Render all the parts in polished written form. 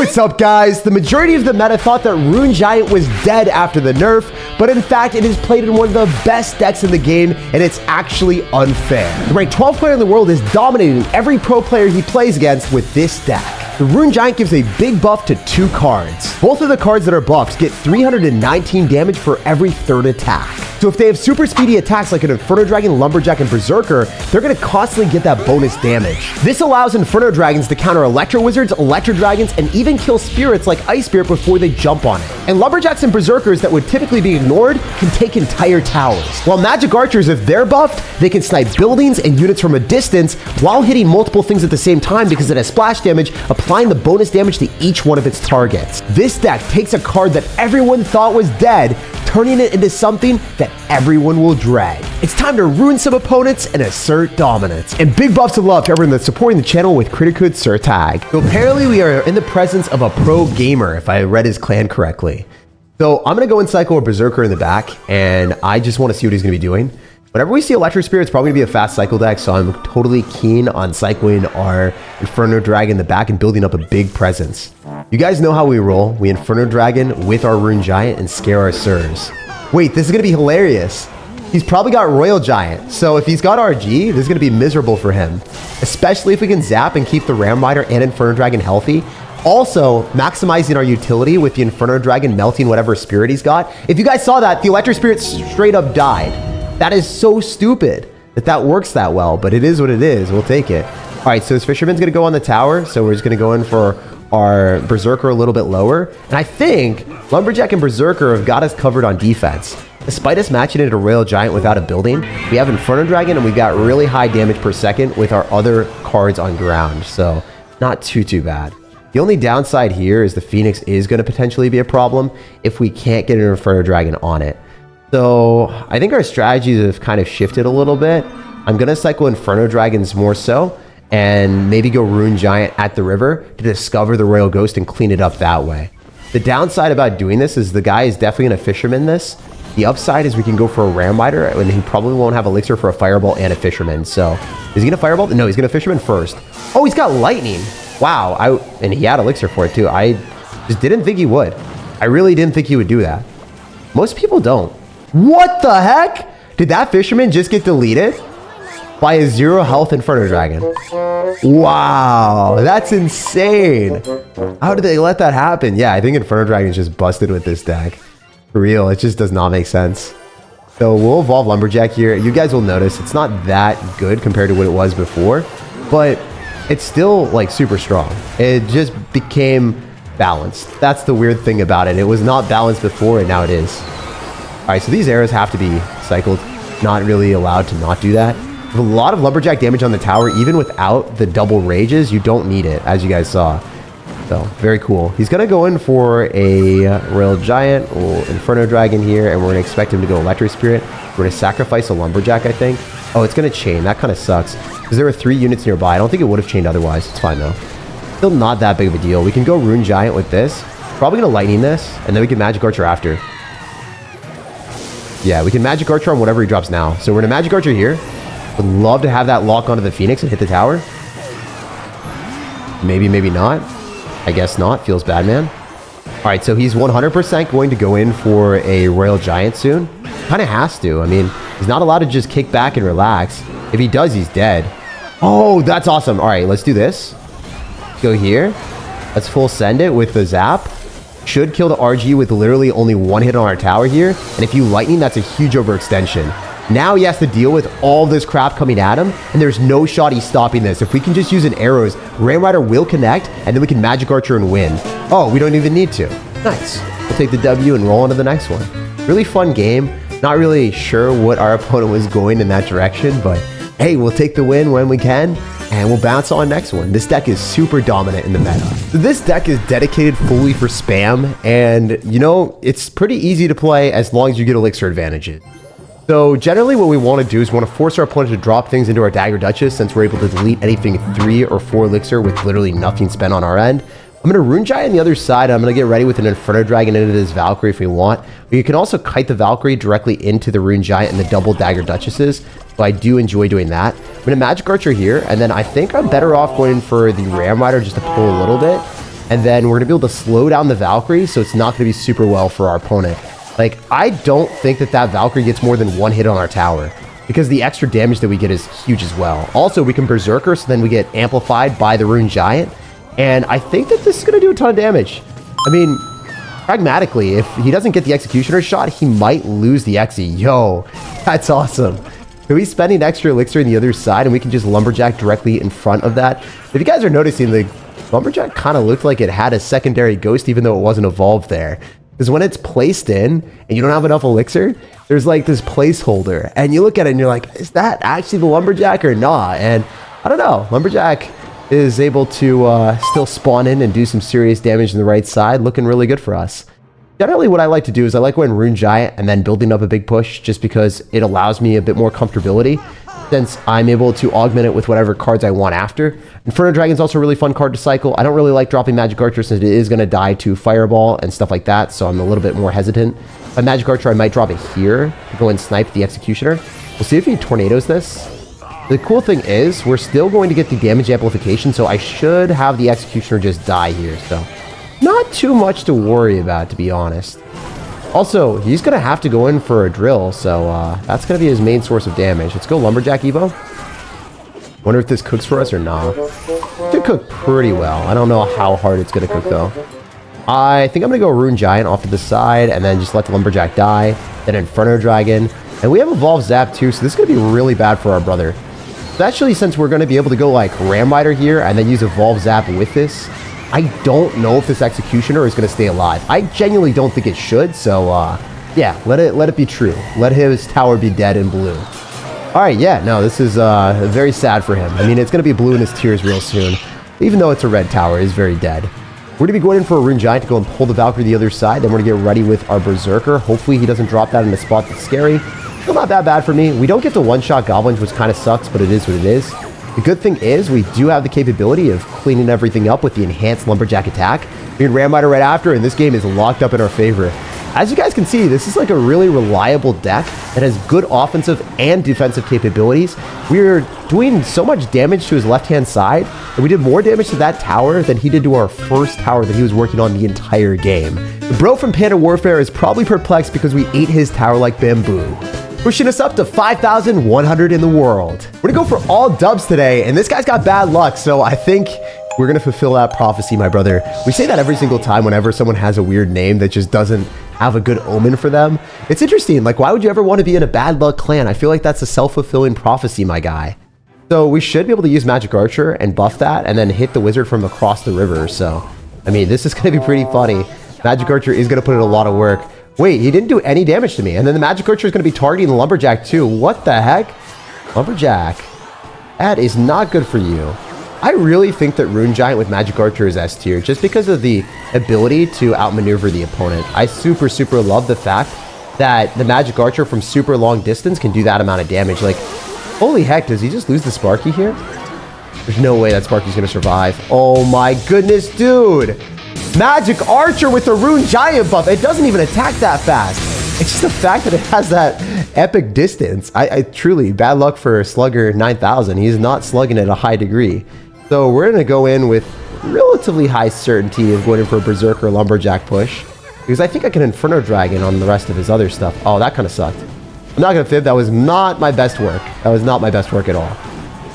What's up, guys? The majority of the meta thought that Rune Giant was dead after the nerf, but in fact, it is played in one of the best decks in the game, and it's actually unfair. The ranked 12th player in the world is dominating every pro player he plays against with this deck. The Rune Giant gives a big buff to 2 cards. Both of the cards that are buffed get 319 damage for every 3rd attack. So if they have super speedy attacks like an Inferno Dragon, Lumberjack, and Berserker, they're going to constantly get that bonus damage. This allows Inferno Dragons to counter Electro Wizards, Electro Dragons, and even kill spirits like Ice Spirit before they jump on it. And Lumberjacks and Berserkers that would typically be ignored can take entire towers. While Magic Archers, if they're buffed, they can snipe buildings and units from a distance while hitting multiple things at the same time because it has splash damage, applying the bonus damage to each one of its targets. This deck takes a card that everyone thought was dead, turning it into something that everyone will dread. It's time to ruin some opponents and assert dominance. And big buffs of love to everyone that's supporting the channel with credit code SirTag. So apparently we are in the presence of a pro gamer, if I read his clan correctly. So I'm going to go and cycle a Berserker in the back, and I just want to see what he's going to be doing. Whenever we see Electro Spirit, it's probably going to be a fast cycle deck, so I'm totally keen on cycling our Inferno Dragon in the back and building up a big presence. You guys know how we roll. We Inferno Dragon with our Rune Giant and scare our Sirs. Wait, this is going to be hilarious. He's probably got Royal Giant, so if he's got RG, this is going to be miserable for him. Especially if we can zap and keep the Ram Rider and Inferno Dragon healthy. Also, maximizing our utility with the Inferno Dragon melting whatever spirit he's got. If you guys saw that, the Electro Spirit straight up died. That is so stupid that works that well, but it is what it is. We'll take it. All right, so this Fisherman's going to go on the tower, so we're just going to go in for our Berserker a little bit lower. And I think Lumberjack and Berserker have got us covered on defense. Despite us matching it at a Royal Giant without a building, we have Inferno Dragon and we got really high damage per second with our other cards on ground. So not too bad. The only downside here is the Phoenix is going to potentially be a problem if we can't get an Inferno Dragon on it. So I think our strategies have kind of shifted a little bit. I'm going to cycle Inferno Dragons more so and maybe go Rune Giant at the river to discover the Royal Ghost and clean it up that way. The downside about doing this is the guy is definitely going to Fisherman this. The upside is we can go for a Ram Rider and he probably won't have Elixir for a Fireball and a Fisherman. So is he going to Fireball? No, he's going to Fisherman first. Oh, he's got Lightning. Wow. And he had Elixir for it too. I just didn't think he would. I really didn't think he would do that. Most people don't. What the heck? Did that Fisherman just get deleted by a 0 health Inferno Dragon? Wow, that's insane. How did they let that happen? Yeah, I think Inferno Dragon is just busted with this deck. For real, it just does not make sense. So we'll evolve Lumberjack here. You guys will notice it's not that good compared to what it was before, but it's still like super strong. It just became balanced. That's the weird thing about it. It was not balanced before and now it is. All right, so these arrows have to be cycled. Not really allowed to not do that. With a lot of Lumberjack damage on the tower, even without the double rages, you don't need it, as you guys saw. So, very cool. He's going to go in for a Royal Giant or Inferno Dragon here, and we're going to expect him to go Electro Spirit. We're going to sacrifice a Lumberjack, I think. Oh, it's going to chain. That kind of sucks, because there were 3 units nearby. I don't think it would have chained otherwise. It's fine, though. Still not that big of a deal. We can go Rune Giant with this. Probably going to Lightning this, and then we can Magic Archer after. Yeah, we can Magic Archer on whatever he drops now. So we're going to Magic Archer here. Would love to have that lock onto the Phoenix and hit the tower. Maybe, maybe not. I guess not. Feels bad, man. All right, so he's 100% going to go in for a Royal Giant soon. Kind of has to. I mean, he's not allowed to just kick back and relax. If he does, he's dead. Oh, that's awesome. All right, let's do this. Go here. Let's full send it with the zap. Should kill the RG with literally only 1 hit on our tower here. And if you Lightning, that's a huge overextension. Now he has to deal with all this crap coming at him, and there's no shot he's stopping this. If we can just use an arrows, Ram Rider will connect, and then we can Magic Archer and win. Oh, we don't even need to. Nice. We'll take the W and roll on to the next one. Really fun game. Not really sure what our opponent was going in that direction, but hey, we'll take the win when we can, and we'll bounce on next one. This deck is super dominant in the meta. So this deck is dedicated fully for spam, and you know, it's pretty easy to play as long as you get Elixir advantages. So generally what we want to do is we want to force our opponent to drop things into our Dagger Duchess since we're able to delete anything 3 or 4 Elixir with literally nothing spent on our end. I'm going to Rune Giant on the other side. I'm going to get ready with an Inferno Dragon into this Valkyrie if we want. But you can also kite the Valkyrie directly into the Rune Giant and the double Dagger Duchesses. So I do enjoy doing that. I'm going to Magic Archer here. And then I think I'm better off going for the Ram Rider just to pull a little bit. And then we're going to be able to slow down the Valkyrie, so it's not going to be super well for our opponent. Like, I don't think that that Valkyrie gets more than one hit on our tower, because the extra damage that we get is huge as well. Also, we can Berserker, so then we get amplified by the Rune Giant. And I think that this is going to do a ton of damage. I mean, pragmatically, if he doesn't get the Executioner shot, he might lose the Exi. Yo, that's awesome. So he's spending extra elixir on the other side, and we can just Lumberjack directly in front of that. If you guys are noticing, the Lumberjack kind of looked like it had a secondary ghost, even though it wasn't evolved there. Because when it's placed in, and you don't have enough elixir, there's like this placeholder. And you look at it, and you're like, is that actually the Lumberjack or not? And I don't know. Lumberjack is able to still spawn in and do some serious damage on the right side. Looking really good for us. Generally, what I like to do is I like going Rune Giant and then building up a big push just because it allows me a bit more comfortability since I'm able to augment it with whatever cards I want after. Inferno Dragon is also a really fun card to cycle. I don't really like dropping Magic Archer since it is going to die to Fireball and stuff like that, so I'm a little bit more hesitant. By Magic Archer, I might drop it here to go and snipe the Executioner. We'll see if he tornadoes this. The cool thing is we're still going to get the damage amplification, so I should have the Executioner just die here, so not too much to worry about, to be honest. Also, he's going to have to go in for a drill, so that's going to be his main source of damage. Let's go Lumberjack Evo. Wonder if this cooks for us or not. It should cook pretty well. I don't know how hard it's going to cook, though. I think I'm going to go Rune Giant off to the side, and then just let the Lumberjack die. Then Inferno Dragon. And we have Evolve Zap, too, so this is going to be really bad for our brother. Especially since we're going to be able to go, like, Ram Rider here, and then use Evolve Zap with this. I don't know if this Executioner is going to stay alive. I genuinely don't think it should, so yeah, let it be true. Let his tower be dead in blue. Alright, yeah, no, this is very sad for him. I mean, it's going to be blue in his tears real soon. Even though it's a red tower, he's very dead. We're going to be going in for a Rune Giant to go and pull the Valkyrie the other side. Then we're going to get ready with our Berserker. Hopefully he doesn't drop that in a spot that's scary. Still not that bad for me. We don't get to one-shot Goblins, which kind of sucks, but it is what it is. The good thing is we do have the capability of cleaning everything up with the enhanced Lumberjack attack. We can Ram Rider right after, and this game is locked up in our favor. As you guys can see, this is like a really reliable deck that has good offensive and defensive capabilities. We're doing so much damage to his left-hand side, and we did more damage to that tower than he did to our first tower that he was working on the entire game. The bro from Panda Warfare is probably perplexed because we ate his tower like bamboo, pushing us up to 5,100 in the world. We're gonna go for all dubs today, and this guy's got bad luck, so I think we're gonna fulfill that prophecy, my brother. We say that every single time whenever someone has a weird name that just doesn't have a good omen for them. It's interesting, like, why would you ever want to be in a bad luck clan? I feel like that's a self-fulfilling prophecy, my guy. So we should be able to use Magic Archer and buff that, and then hit the wizard from across the river, so I mean, this is gonna be pretty funny. Magic Archer is gonna put in a lot of work. Wait, he didn't do any damage to me. And then the Magic Archer is going to be targeting the Lumberjack too. What the heck? Lumberjack. That is not good for you. I really think that Rune Giant with Magic Archer is S tier just because of the ability to outmaneuver the opponent. I super love the fact that the Magic Archer from super long distance can do that amount of damage. Like, holy heck, does he just lose the Sparky here? There's no way that Sparky's going to survive. Oh my goodness, dude. Magic Archer with the Rune Giant buff. It doesn't even attack that fast. It's just the fact that it has that epic distance. I truly, bad luck for Slugger 9000. He's not slugging at a high degree. So we're going to go in with relatively high certainty of going in for a Berserker Lumberjack push. Because I think I can Inferno Dragon on the rest of his other stuff. Oh, that kind of sucked. I'm not going to fib. That was not my best work. That was not my best work at all.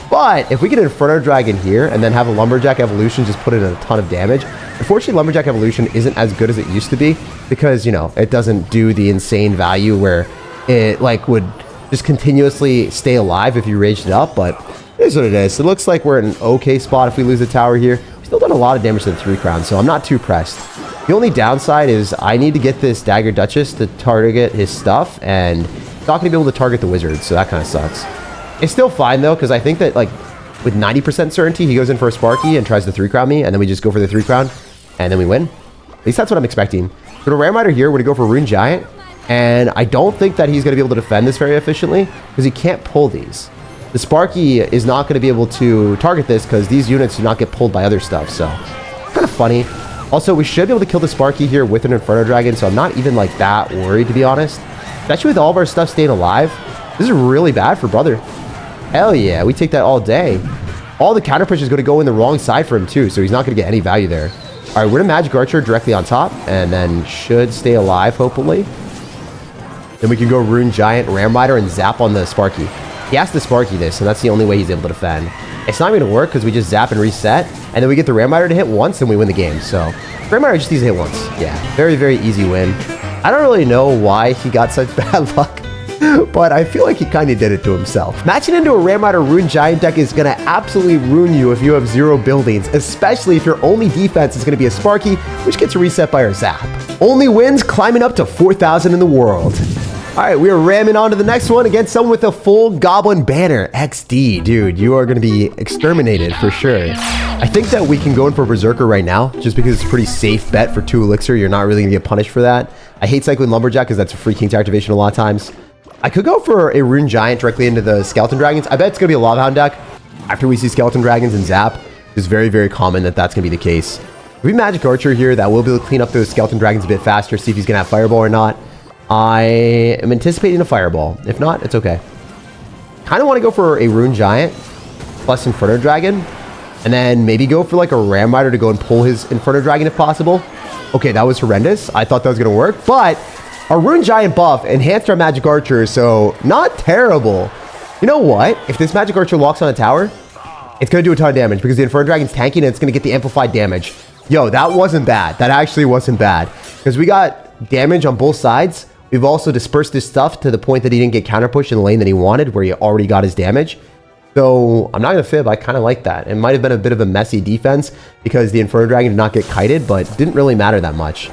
But if we get Inferno Dragon here and then have a Lumberjack Evolution just put in a ton of damage. Unfortunately, Lumberjack Evolution isn't as good as it used to be because, you know, it doesn't do the insane value where it, like, would just continuously stay alive if you raged it up, but it is what it is. It looks like we're in an okay spot if we lose the tower here. We've still done a lot of damage to the 3 crown, so I'm not too pressed. The only downside is I need to get this Dagger Duchess to target his stuff, and it's not going to be able to target the wizard, so that kind of sucks. It's still fine, though, because I think that, like, with 90% certainty, he goes in for a Sparky and tries to 3 crown me, and then we just go for the 3 crown, and then we win. At least that's what I'm expecting. For the Ram Rider here, we're going to go for Rune Giant, and I don't think that he's going to be able to defend this very efficiently, because he can't pull these. The Sparky is not going to be able to target this, because these units do not get pulled by other stuff, so kind of funny. Also, we should be able to kill the Sparky here with an Inferno Dragon, so I'm not even, like, that worried, to be honest. Especially with all of our stuff staying alive. This is really bad for brother. Hell yeah, we take that all day. All the counter push is going to go in the wrong side for him too, so he's not going to get any value there. All right, we're gonna Magic Archer directly on top, and then should stay alive, hopefully. Then we can go Rune Giant, Ram Rider, and zap on the Sparky. He has to Sparky this, and that's the only way he's able to defend. It's not going to work because we just zap and reset, and then we get the Ram Rider to hit once, and we win the game. So, Ram Rider just needs to hit once. Yeah, very, very easy win. I don't really know why he got such bad luck, but I feel like he kind of did it to himself. Matching into a Ram Rider Rune Giant deck is going to absolutely ruin you if you have 0 buildings, especially if your only defense is going to be a Sparky, which gets reset by our zap. Only wins climbing up to 4,000 in the world. All right, we are ramming on to the next one against someone with a full Goblin banner. XD, dude, you are going to be exterminated for sure. I think that we can go in for Berserker right now, just because it's a pretty safe bet for 2 Elixir. You're not really going to get punished for that. I hate cycling Lumberjack because that's a free King's activation a lot of times. I could go for a Rune Giant directly into the Skeleton Dragons. I bet it's going to be a Lava Hound deck. After we see Skeleton Dragons and Zap, it's very, very common that that's going to be the case. If we Magic Archer here, that will be able to clean up those Skeleton Dragons a bit faster, see if he's going to have Fireball or not. I am anticipating a Fireball. If not, it's okay. Kind of want to go for a Rune Giant plus Inferno Dragon. And then maybe go for like a Ram Rider to go and pull his Inferno Dragon if possible. Okay, that was horrendous. I thought that was going to work. But our Rune Giant buff enhanced our Magic Archer, so not terrible. You know what? If this Magic Archer locks on a tower, it's going to do a ton of damage because the Inferno Dragon's tanking and it's going to get the amplified damage. Yo, that wasn't bad. That actually wasn't bad. Because we got damage on both sides. We've also dispersed his stuff to the point that he didn't get counter push in the lane that he wanted, where he already got his damage. So I'm not going to fib. I kind of like that. It might have been a bit of a messy defense because the Inferno Dragon did not get kited, but didn't really matter that much.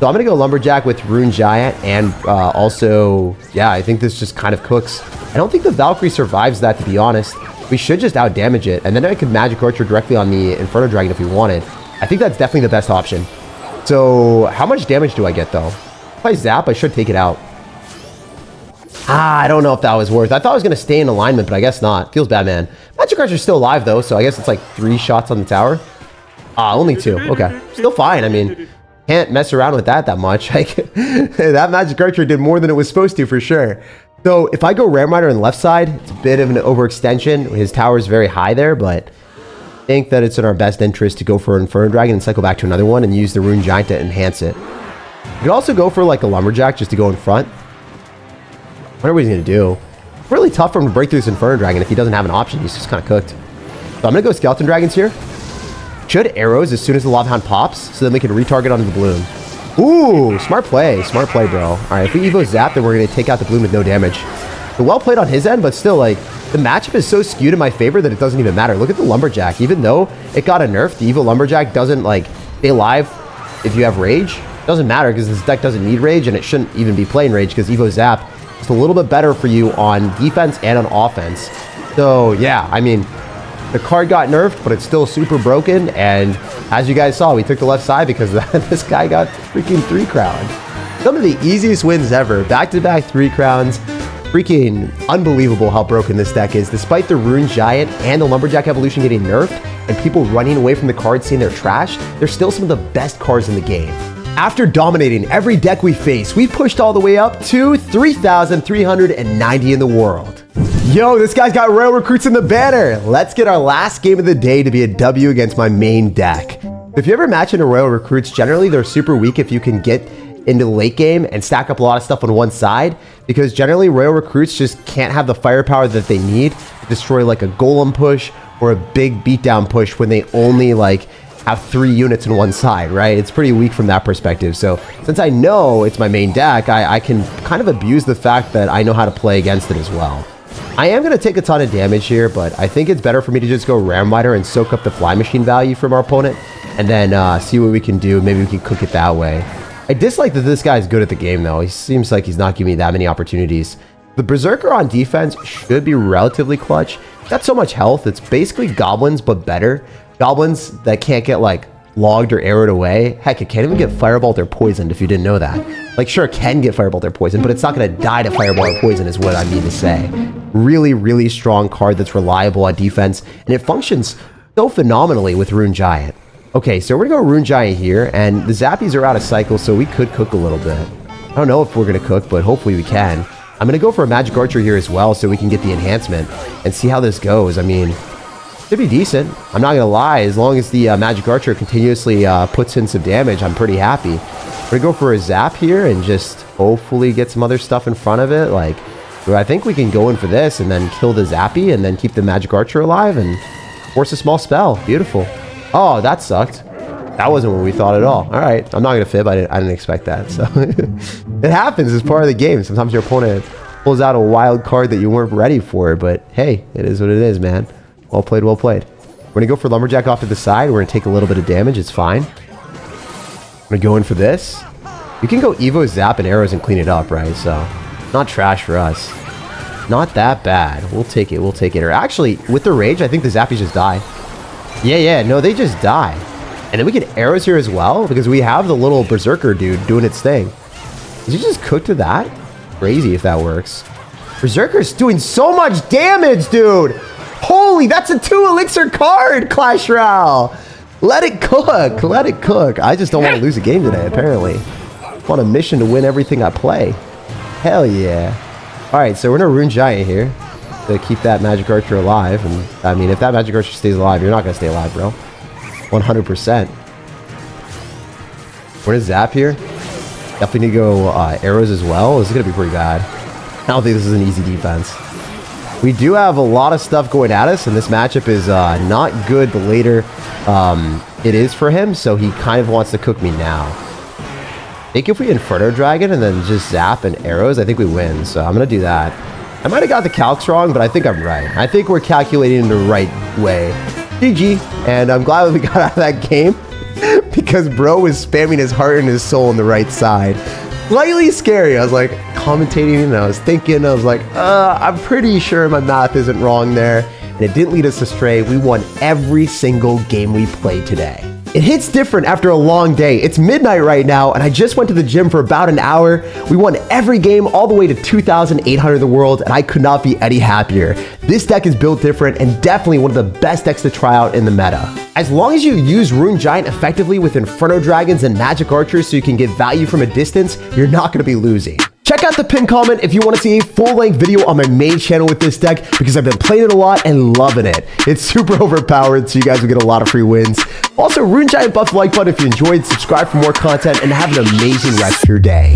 So I'm going to go Lumberjack with Rune Giant, and also, yeah, I think this just kind of cooks. I don't think the Valkyrie survives that, to be honest. We should just out-damage it, and then I could Magic Archer directly on the Inferno Dragon if we wanted. I think that's definitely the best option. So how much damage do I get, though? If I zap, I should take it out. I don't know if that was worth. I thought I was going to stay in alignment, but I guess not. Feels bad, man. Magic Archer's still alive, though, so I guess it's like 3 shots on the tower. Only 2. Okay. Still fine. I mean, can't mess around with that much. Like, that Magic Archer did more than it was supposed to, for sure. So if I go Ram Rider on the left side, it's a bit of an overextension. His tower is very high there, but I think that it's in our best interest to go for an Inferno Dragon and cycle back to another one and use the Rune Giant to enhance it. You could also go for like a Lumberjack just to go in front. I wonder what he's going to do. It's really tough for him to break through this Inferno Dragon if he doesn't have an option. He's just kind of cooked. So I'm going to go Skeleton Dragons here. Should arrows as soon as the Lava Hound pops, so then we can retarget onto the Bloom. Ooh, smart play, bro. All right, if we Evo Zap, then we're going to take out the Bloom with no damage. So well played on his end, but still, like, the matchup is so skewed in my favor that it doesn't even matter. Look at the Lumberjack. Even though it got a nerf, the Evo Lumberjack doesn't, like, stay alive if you have Rage. It doesn't matter because this deck doesn't need Rage, and it shouldn't even be playing Rage because Evo Zap is a little bit better for you on defense and on offense. So, yeah, I mean, the card got nerfed, but it's still super broken, and as you guys saw, we took the left side because this guy got freaking 3 crowned. Some of the easiest wins ever. Back-to-back 3 crowns. Freaking unbelievable how broken this deck is. Despite the Rune Giant and the Lumberjack evolution getting nerfed, and people running away from the cards saying they're trash, they're still some of the best cards in the game. After dominating every deck we face, we pushed all the way up to 3,390 in the world. Yo, this guy's got Royal Recruits in the banner. Let's get our last game of the day to be a W against my main deck. If you ever match into Royal Recruits, generally they're super weak if you can get into the late game and stack up a lot of stuff on one side, because generally Royal Recruits just can't have the firepower that they need to destroy like a Golem push or a big beatdown push when they only like have 3 units on one side, right? It's pretty weak from that perspective. So since I know it's my main deck, I can kind of abuse the fact that I know how to play against it as well. I am going to take a ton of damage here, but I think it's better for me to just go Ram Rider and soak up the Fly Machine value from our opponent, and then see what we can do. Maybe we can cook it that way. I dislike that this guy's good at the game, though. He seems like he's not giving me that many opportunities. The Berserker on defense should be relatively clutch. Got so much health. It's basically goblins, but better. Goblins that can't get, like, logged or arrowed away. Heck, it can't even get fireballed or poisoned, if you didn't know that. Like, sure, it can get fireballed or poisoned, but it's not going to die to fireball or poison is what I mean to say. Really, really strong card that's reliable on defense, and it functions so phenomenally with Rune Giant. Okay, so we're going to go Rune Giant here, and the Zappies are out of cycle, so we could cook a little bit. I don't know if we're going to cook, but hopefully we can. I'm going to go for a Magic Archer here as well, so we can get the enhancement and see how this goes. I mean, Should be decent. I'm not gonna lie. As long as the magic archer continuously puts in some damage, I'm pretty happy. We're gonna go for a zap here and just hopefully get some other stuff in front of it. Like, I think we can go in for this and then kill the zappy and then keep the magic archer alive and force a small spell. Beautiful. Oh, that sucked. That wasn't what we thought at all. All right, I'm not gonna fib. I didn't expect that. So it happens. It's part of the game. Sometimes your opponent pulls out a wild card that you weren't ready for, but hey, it is what it is, man. Well played, well played. We're gonna go for lumberjack off to the side. We're gonna take a little bit of damage. It's fine. I'm gonna go in for this. You can go Evo, zap, and arrows and clean it up, right? So not trash for us. Not that bad. We'll take it. We'll take it. Or actually, with the rage, I think the zappies just die. Yeah. No, they just die. And then we get arrows here as well because we have the little berserker dude doing its thing. Did you just cook to that? Crazy if that works. Berserker's doing so much damage, dude. Holy, that's a 2 elixir card, Clash Royale. Let it cook. Let it cook. I just don't want to lose a game today, apparently. I'm on a mission to win everything I play. Hell yeah. All right, so we're in a Rune Giant here to keep that magic archer alive. And I mean, if that magic archer stays alive, you're not going to stay alive, bro. 100%. We're going to zap here. Definitely need to go arrows as well. This is going to be pretty bad. I don't think this is an easy defense. We do have a lot of stuff going at us, and this matchup is not good the later it is for him, so he kind of wants to cook me now. I think if we Inferno Dragon and then just zap and arrows, I think we win, so I'm going to do that. I might have got the calcs wrong, but I think I'm right. I think we're calculating the right way. GG, and I'm glad we got out of that game because bro was spamming his heart and his soul on the right side. Slightly scary. I was like commentating and I was thinking, I was like, I'm pretty sure my math isn't wrong there. And it didn't lead us astray. We won every single game we played today. It hits different after a long day. It's midnight right now, and I just went to the gym for about an hour. We won every game all the way to 2,800 in the world, and I could not be any happier. This deck is built different and definitely one of the best decks to try out in the meta. As long as you use Rune Giant effectively with Inferno Dragons and Magic Archers so you can get value from a distance, you're not going to be losing. Check out the pinned comment if you want to see a full-length video on my main channel with this deck because I've been playing it a lot and loving it. It's super overpowered, so you guys will get a lot of free wins. Also, Rune Giant buff the like button if you enjoyed, subscribe for more content, and have an amazing rest of your day.